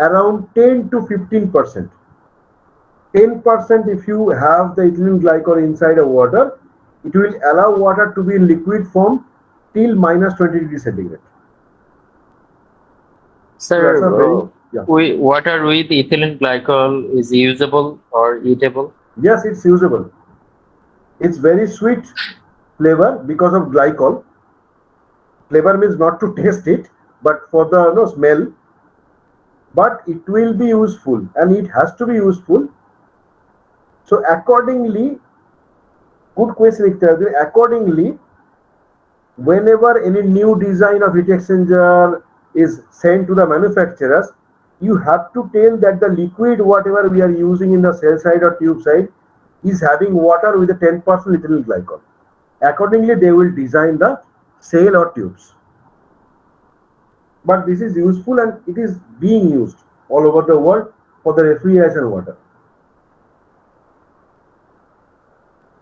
around 10 to 15%. 10% if you have the ethylene glycol inside a water, it will allow water to be in liquid form till minus 20 degrees centigrade. So that's a Sir, very, yeah. water with ethylene glycol is usable or eatable? Yes, it's usable. It's very sweet flavor because of glycol. Flavor means not to taste it, but for the smell. But it will be useful, and it has to be useful. So accordingly, good question, Ikhtar. Accordingly, whenever any new design of heat exchanger is sent to the manufacturers, you have to tell that the liquid whatever we are using in the cell side or tube side is having water with a 10% ethylene glycol. Accordingly, they will design the cell or tubes. But this is useful and it is being used all over the world for the refrigeration water.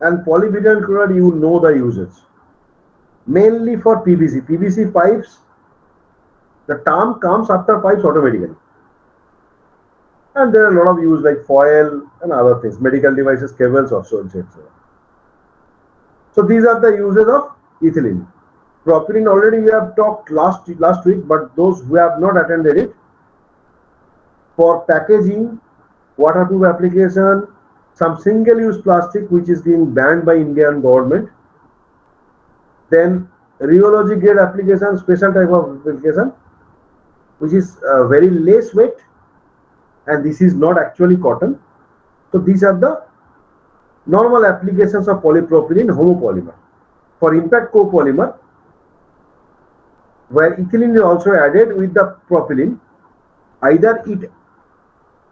And polyvinyl chloride, you know the usage. Mainly for PVC. PVC pipes, the term comes after pipes automatically. And there are a lot of use like foil and other things, medical devices, cables also, etc. So these are the uses of ethylene. Propylene already we have talked last week, but those who have not attended it, for packaging, waterproof application, some single-use plastic which is being banned by Indian government, then rheology grade application, special type of application, which is very less weight, and this is not actually cotton. So these are the normal applications of polypropylene homopolymer. For impact copolymer, where ethylene is also added with the propylene, either it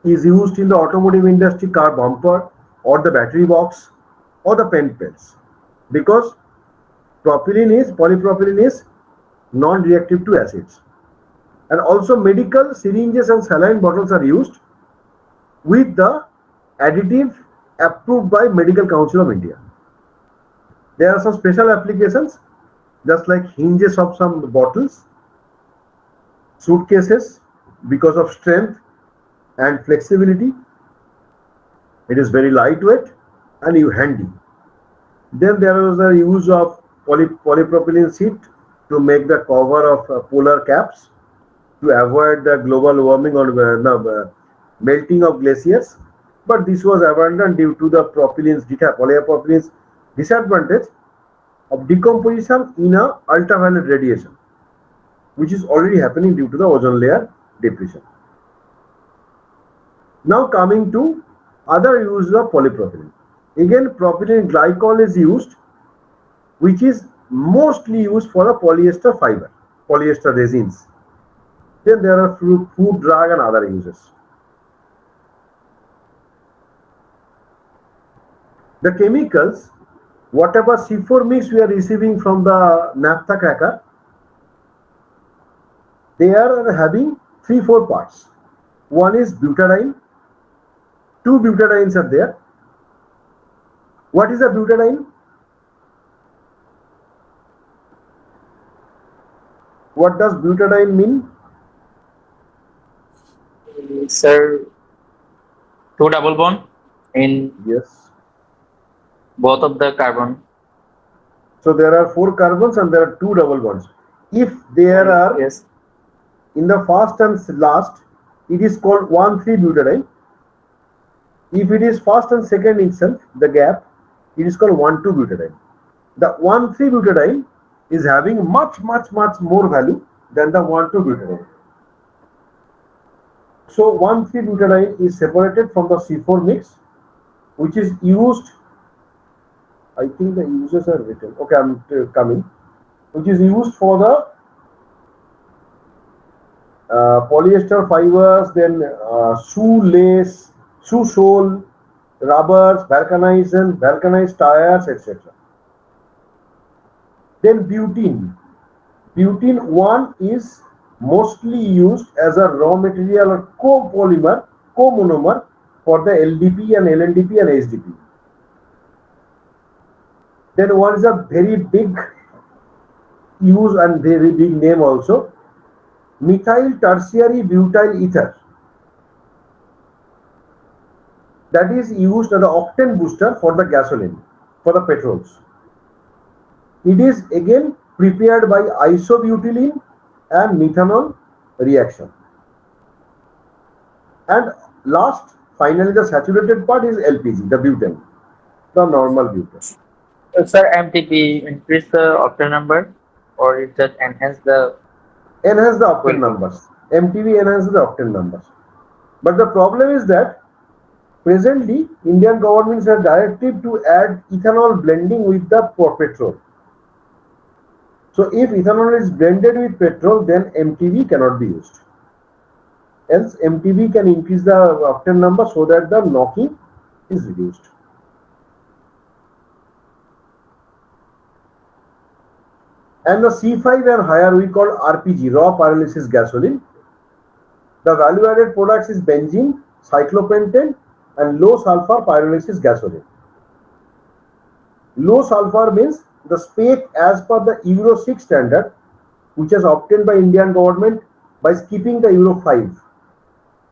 is used in the automotive industry, car bumper, or the battery box, or the pen pens, because polypropylene is non-reactive to acids. And also medical syringes and saline bottles are used with the additive approved by Medical Council of India. There are some special applications, just like hinges of some bottles, suitcases, because of strength and flexibility. It is very lightweight and handy. Then there is the use of polypropylene sheet to make the cover of polar caps to avoid the global warming or melting of glaciers. But this was abandoned due to the polypropylene's disadvantage of decomposition in a ultraviolet radiation, which is already happening due to the ozone layer depletion. Now coming to other uses of polypropylene. Again, propylene glycol is used, which is mostly used for the polyester fiber, polyester resins. Then there are food, drug and other uses. The chemicals, whatever C4 mix we are receiving from the naphtha cracker, they are having 3-4 parts. One is butadiene, 2 butadienes are there. What is a butadiene? What does butadiene mean? Sir, two double bond in Yes. both of the carbon. So there are 4 carbons and there are 2 double bonds. If there are Yes. in the first and last, it is called 1,3-butadiene. If it is first and second itself, the gap, it is called 1,2-butadiene. The 1,3-butadiene is having much more value than the 1,2-butadiene. So 1,3-butadiene is separated from the C4 mix, which is used. I think the uses are written. Okay, I'm coming. Which is used for the polyester fibers, then shoelace, shoe sole, rubbers, vulcanized tires, etc. Then butene. Butene 1 is mostly used as a raw material or comonomer for the LDP and LNDP and HDP. Then one is a very big use and very big name also, methyl tertiary butyl ether. that is used as the octane booster for the gasoline, for the petrols. It is again prepared by isobutylene and methanol reaction. And last, finally, the saturated part is LPG, the butane, the normal butane. Sir, MTP increase the octane number or it just enhance the Enhance the octane fuel flow? numbers. MTV enhances the octane numbers. But the problem is that presently Indian governments have directive to add ethanol blending with the petrol. So if ethanol is blended with petrol, then MTV cannot be used. Else MTV can increase the octane number so that the knocking is reduced. And the C5 and higher we call RPG, raw pyrolysis gasoline. The value added products is benzene, cyclopentane and low sulfur pyrolysis gasoline. Low sulfur means the spec as per the Euro 6 standard, which is obtained by Indian government by skipping the Euro 5.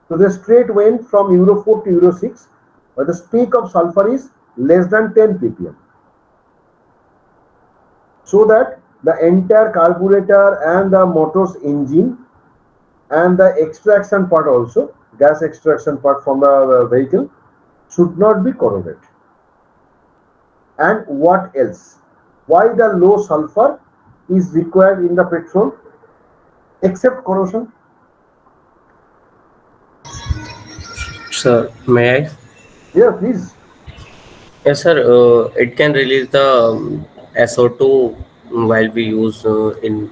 So they straight went from Euro 4 to Euro 6, but the spec of sulfur is less than 10 ppm. So that the entire carburetor and the motor's engine and the extraction part also, gas extraction part from the vehicle, should not be corroded. And what else? Why the low sulfur is required in the petrol except corrosion? Sir, may I? Yeah, please. Yes, sir. It can release the SO2 while we use in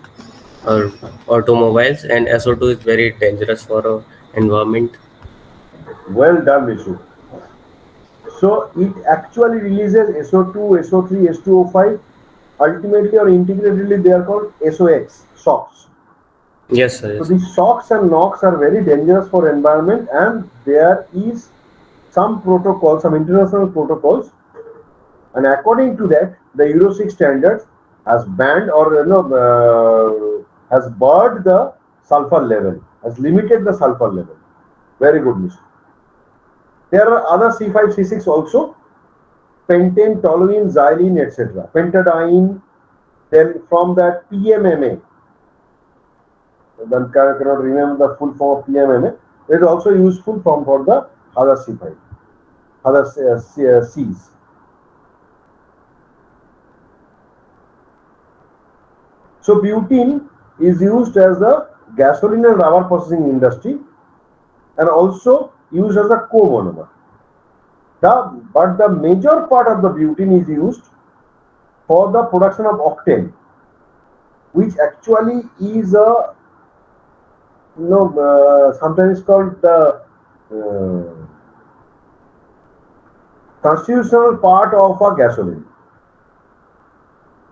our automobiles, and SO2 is very dangerous for our environment. Well done, Vishu. So it actually releases SO2, SO3, S2O5. Ultimately or integratedly, they are called SOx, SOx. Yes, sir. So Yes. these SOx and NOx are very dangerous for environment, and there is some protocols, some international protocols, and according to that, the Euro 6 standards has banned or has barred the sulfur level, has limited the sulfur level. Very good news. There are other C5, C6 also, pentane, toluene, xylene, etc. Pentadiene, then from that PMMA, then cannot remember the full form of PMMA. It is also useful form for the other C5, other Cs. So butene is used as the gasoline and rubber processing industry and also used as a co-monomer. But the major part of the butene is used for the production of octane, which actually is a sometimes called the constitutional part of a gasoline.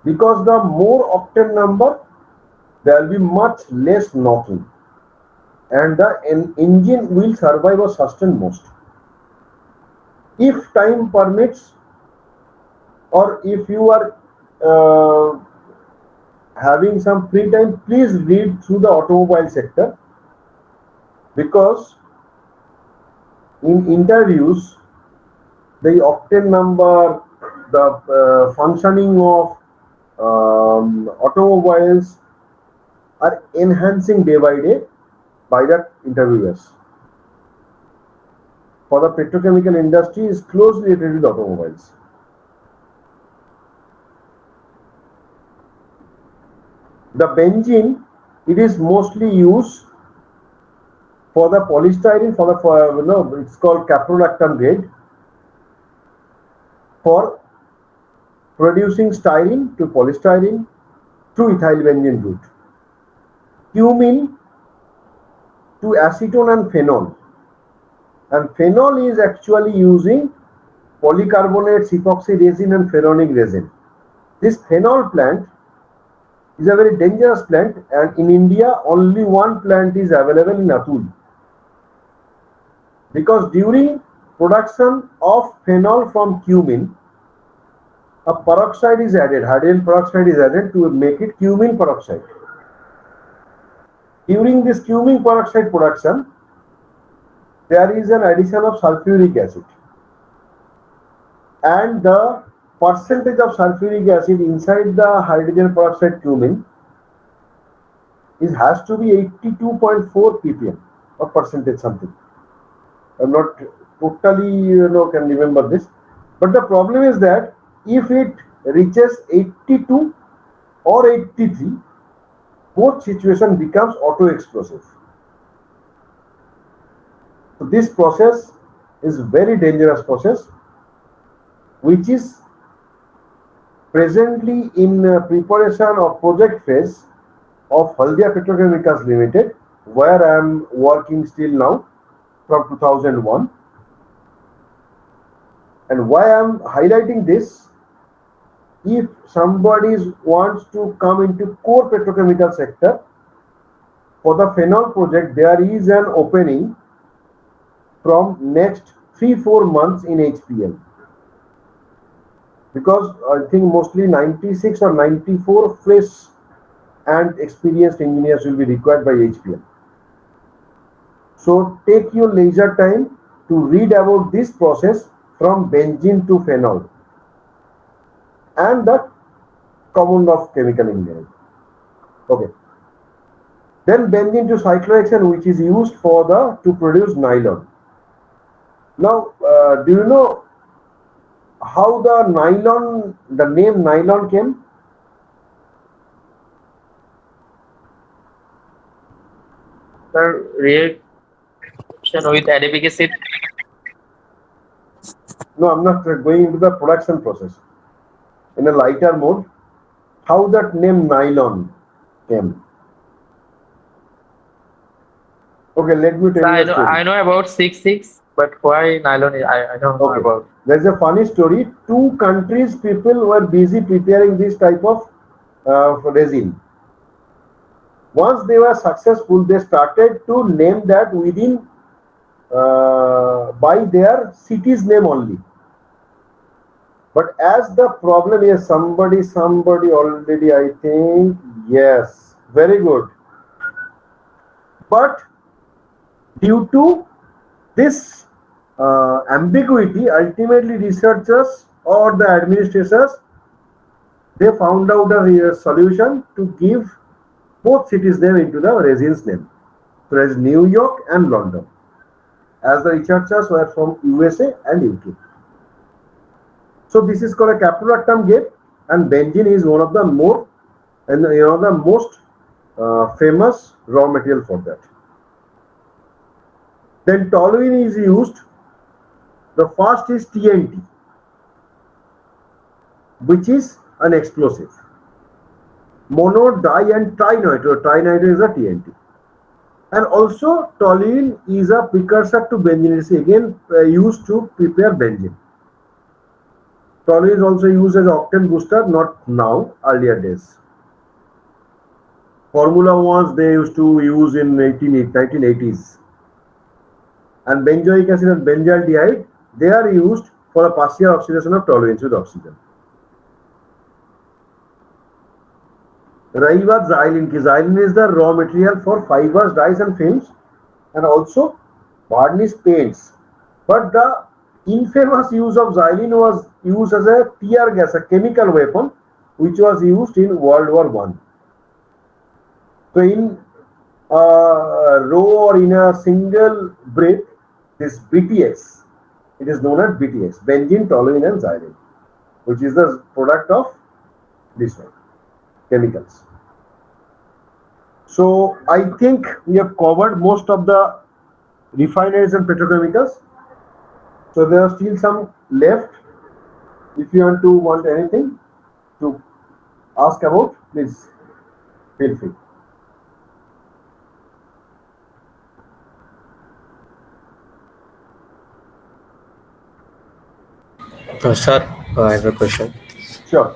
Because the more octane number, there will be much less knocking, and the engine will survive or sustain most. If time permits, or if you are having some free time, please read through the automobile sector, because in interviews, the octane number, the functioning of automobiles are enhancing day by day by the interviewers. For the petrochemical industry is closely related with automobiles. The benzene, it is mostly used for the polystyrene, it's called caprolactam grade, for producing styrene to polystyrene through ethyl benzene route. Cumene to acetone and phenol. And phenol is actually using polycarbonates, epoxy resin and phenolic resin. This phenol plant is a very dangerous plant, and in India only one plant is available in Atul. Because during production of phenol from cumene, a peroxide is added, hydrogen peroxide is added to make it cumene peroxide. During this cumene peroxide production, there is an addition of sulfuric acid. and the percentage of sulfuric acid inside the hydrogen peroxide cumin is has to be 82.4 ppm or percentage something. I'm not totally can remember this, but the problem is that if it reaches 82 or 83, both situation becomes auto explosive. So this process is very dangerous process, which is presently in preparation of project phase of Haldia Petrochemicals Limited, where I am working still now from 2001. And why I am highlighting this, if somebody wants to come into core petrochemical sector, for the phenol project there is an opening from next 3-4 months in HPL, because I think mostly 96 or 94 fresh and experienced engineers will be required by HPL. So take your leisure time to read about this process from benzene to phenol and the common of chemical engineering. Okay. Then benzene to cyclohexane, which is used for the to produce nylon. Now, do you know how the name nylon came? Sir, reaction with adipic acid. No, I'm not going into the production process. In a lighter mode, how that name nylon came? Okay, let me So tell you a story. I know about 6 6, but why nylon? I don't know Okay, about. there's a funny story. Two countries' people were busy preparing this type of resin. Once they were successful, they started to name that within by their city's name only. But as the problem is somebody already, I think, yes, very good. But due to this ambiguity, ultimately researchers or the administrators, they found out a solution to give both cities name into the residence name. So as New York and London, as the researchers were from USA and UK. So this is called a caprolactam gate, and benzene is one of the more and the most famous raw material for that. Then toluene is used. The first is TNT, which is an explosive. Mono, di, and trinitro. Trinitro is a TNT. And also toluene is a precursor to benzene. It is again used to prepare benzene. Toluene is also used as octane booster, not now, earlier days. Formula ones they used to use in 1980s. And benzoic acid and benzaldehyde, they are used for a partial oxidation of toluene with oxygen. रही बात xylene की, xylene is the raw material for fibers, dyes and films, and also varnish paints. But the infamous use of xylene was used as a tear gas, a chemical weapon, which was used in World War I. So in a row or in a single breath, this BTX, it is known as BTX, benzene, toluene and xylene, which is the product of this one, chemicals. So I think we have covered most of the refineries and petrochemicals. So there are still some left. If you want anything to ask about, please feel free. Sir, I have a question. Sure.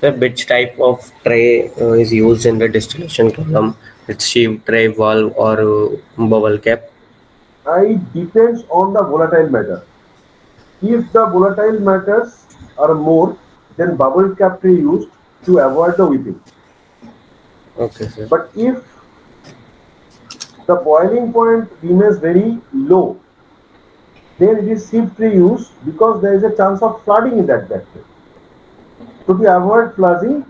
Sir, which type of tray is used in the distillation column? It's sheave tray, valve, or bubble cap? It depends on the volatile matter. If the volatile matters are more, then bubble cap is used to avoid the whipping. Okay, sir. But if the boiling point remains very low, then it is shift reuse because there is a chance of flooding in that battery. So to avoid flooding,